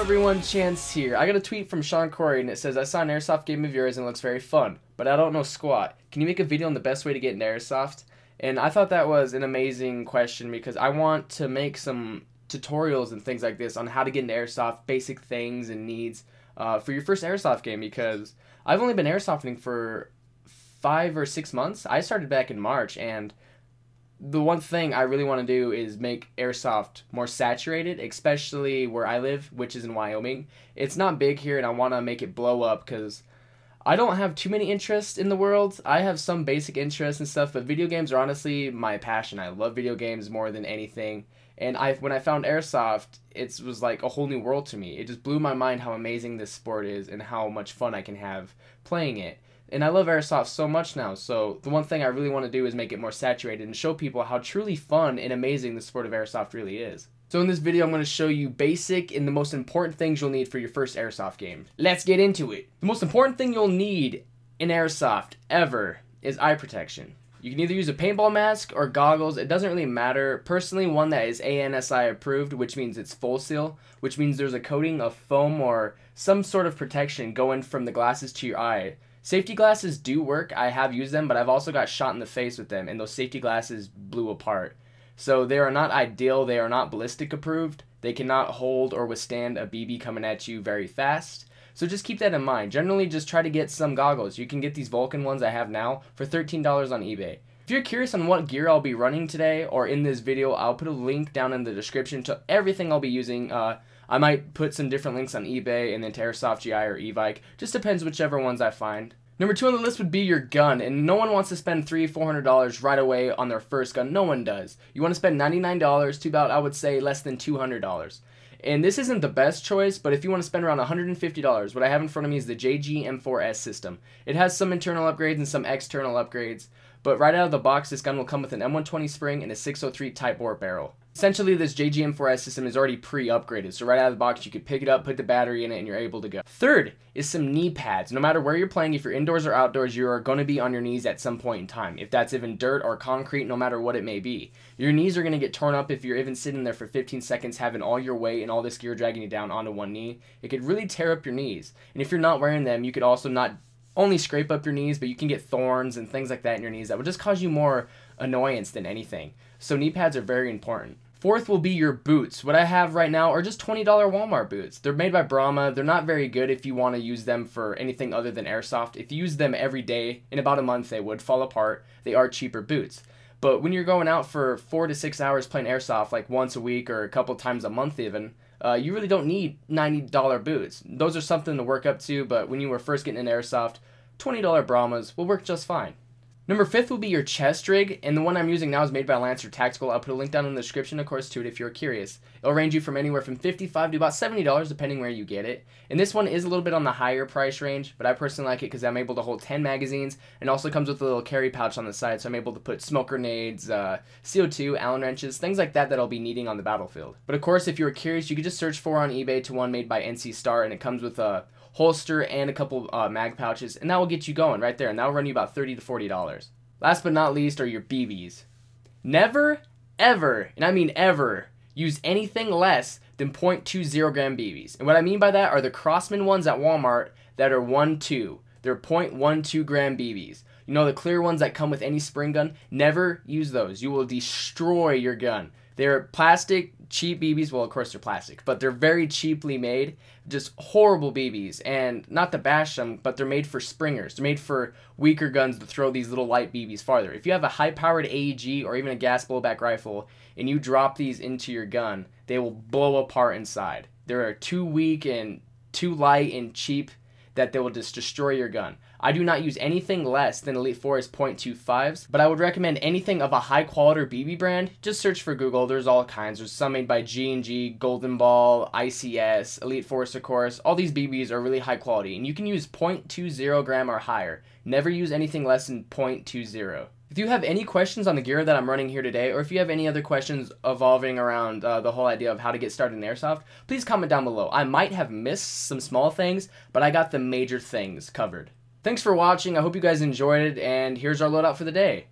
everyone, Chance here. I got a tweet from Sean Corey and it says, I saw an Airsoft game of yours and it looks very fun, but I don't know squat. Can you make a video on the best way to get into Airsoft? And I thought that was an amazing question because I want to make some tutorials and things like this on how to get into Airsoft, basic things and needs for your first Airsoft game, because I've only been Airsofting for 5 or 6 months. I started back in March, and the one thing I really want to do is make Airsoft more saturated, especially where I live, which is in Wyoming. It's not big here, and I want to make it blow up because I don't have too many interests in the world. I have some basic interests and stuff, but video games are honestly my passion. I love video games more than anything. And when I found Airsoft, it was like a whole new world to me. It just blew my mind how amazing this sport is and how much fun I can have playing it. And I love Airsoft so much now, so the one thing I really want to do is make it more saturated and show people how truly fun and amazing the sport of Airsoft really is. So in this video, I'm going to show you basic and the most important things you'll need for your first Airsoft game. Let's get into it. The most important thing you'll need in Airsoft ever is eye protection. You can either use a paintball mask or goggles. It doesn't really matter. Personally, one that is ANSI approved, which means it's full seal, which means there's a coating of foam or some sort of protection going from the glasses to your eye. Safety glasses do work. I have used them, but I've also got shot in the face with them, and those safety glasses blew apart. So they are not ideal. They are not ballistic approved. They cannot hold or withstand a BB coming at you very fast. So just keep that in mind. Generally, just try to get some goggles. You can get these Vulcan ones I have now for $13 on eBay. If you're curious on what gear I'll be running today or in this video, I'll put a link down in the description to everything I'll be using. I might put some different links on eBay and then to Airsoft GI or eVike. Just depends whichever ones I find. Number 2 on the list would be your gun, and no one wants to spend $300-400 right away on their first gun. No one does. You want to spend $99 to about, I would say, less than $200. And this isn't the best choice, but if you want to spend around $150, what I have in front of me is the JG M4S system. It has some internal upgrades and some external upgrades, but right out of the box, this gun will come with an M120 spring and a 603 Type bore barrel. Essentially, this JG M4S system is already pre-upgraded, so right out of the box, you could pick it up, put the battery in it, and you're able to go. Third is some knee pads. No matter where you're playing, if you're indoors or outdoors, you are going to be on your knees at some point in time. If that's even dirt or concrete, no matter what it may be. Your knees are going to get torn up if you're even sitting there for 15 seconds having all your weight and all this gear dragging you down onto one knee. It could really tear up your knees. And if you're not wearing them, you could also not only scrape up your knees, but you can get thorns and things like that in your knees that would just cause you more annoyance than anything. So knee pads are very important. Fourth will be your boots. What I have right now are just $20 Walmart boots. They're made by Brahma. They're not very good if you want to use them for anything other than Airsoft. If you use them every day, in about a month they would fall apart. They are cheaper boots. But when you're going out for 4 to 6 hours playing Airsoft, like once a week or a couple times a month even, you really don't need $90 boots. Those are something to work up to, but when you were first getting into Airsoft, $20 Brahmas will work just fine. Number 5 will be your chest rig, and the one I'm using now is made by Lancer Tactical. I'll put a link down in the description, of course, to it if you're curious. It'll range you from anywhere from $55 to about $70, depending where you get it. And this one is a little bit on the higher price range, but I personally like it because I'm able to hold 10 magazines, and also comes with a little carry pouch on the side, so I'm able to put smoke grenades, CO2, Allen wrenches, things like that I'll be needing on the battlefield. But of course, if you're curious, you could just search for on eBay to one made by NC Star, and it comes with a holster and a couple mag pouches, and that will get you going right there, and that will run you about $30 to $40. Last but not least are your BBs. Never, ever, and I mean ever, use anything less than .20 gram BBs. And what I mean by that are the Crossman ones at Walmart that are 1.2. They're .12 gram BBs. You know, the clear ones that come with any spring gun? Never use those. You will destroy your gun. They're plastic, cheap BBs. Well, of course they're plastic, but they're very cheaply made. Just horrible BBs. And not to bash them, but they're made for springers. They're made for weaker guns to throw these little light BBs farther. If you have a high-powered AEG or even a gas blowback rifle and you drop these into your gun, they will blow apart inside. They're too weak and too light and cheap that they will just destroy your gun. I do not use anything less than Elite Force .25s, but I would recommend anything of a high quality BB brand. Just search for Google. There's all kinds. There's some made by G&G, Golden Ball, ICS, Elite Force, of course. All these BBs are really high quality, and you can use .20 gram or higher. Never use anything less than .20. If you have any questions on the gear that I'm running here today, or if you have any other questions evolving around the whole idea of how to get started in Airsoft, please comment down below. I might have missed some small things, but I got the major things covered. Thanks for watching. I hope you guys enjoyed it, and here's our loadout for the day.